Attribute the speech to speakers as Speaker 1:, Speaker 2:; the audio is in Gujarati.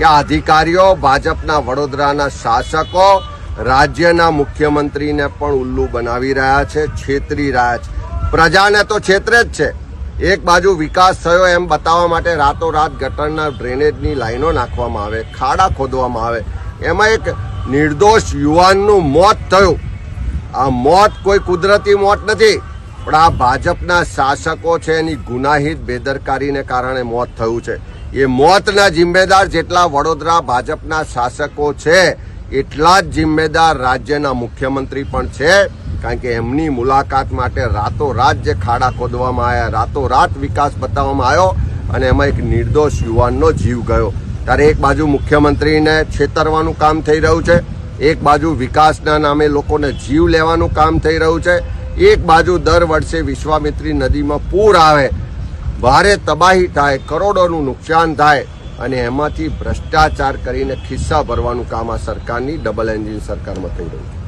Speaker 1: કે આ અધિકારીઓ ભાજપના વડોદરાના શાસકો રાજ્યના મુખ્યમંત્રીને પણ ઉલ્લુ બનાવી રહ્યા છે, છેતરી રહ્યા છે. પ્રજાને તો છેતરે જ છે. એક બાજુ વિકાસ થયો એમ બતાવવા માટે રાતોરાત ગટરના ડ્રેનેજની લાઈનો નાખવામાં આવે, ખાડા ખોદવામાં આવે, એમાં એક નિર્દોષ યુવાનનું મોત થયું. આ મોત કોઈ કુદરતી મોત નથી, પણ આ ભાજપના શાસકો છે એની ગુનાહિત બેદરકારીને કારણે મોત થયું છે. એ મોતના જિમ્મેદાર જેટલા વડોદરા ભાજપના શાસકો છે એટલા જ જિમ્મેદાર રાજ્યના મુખ્યમંત્રી પણ છે. કારણ કે એમની મુલાકાત માટે રાતોરાત જે ખાડા ખોદવામાં આવ્યા, રાતોરાત વિકાસ બતાવવામાં આવ્યો અને એમાં એક નિર્દોષ યુવાનનો જીવ ગયો. ત્યારે એક બાજુ મુખ્યમંત્રીને છેતરવાનું કામ થઈ રહ્યું છે, એક બાજુ વિકાસના નામે લોકોને જીવ લેવાનું કામ થઈ રહ્યું છે, એક બાજુ દર વર્ષે વિશ્વામિત્રી નદીમાં પૂર આવે, ભારે તબાહી થાય, કરોડોનું નુકસાન થાય અને એમાંથી ભ્રષ્ટાચાર કરીને ખિસ્સા ભરવાનું કામ આ સરકારની ડબલ એન્જિન સરકારમાં થઈ રહ્યું છે.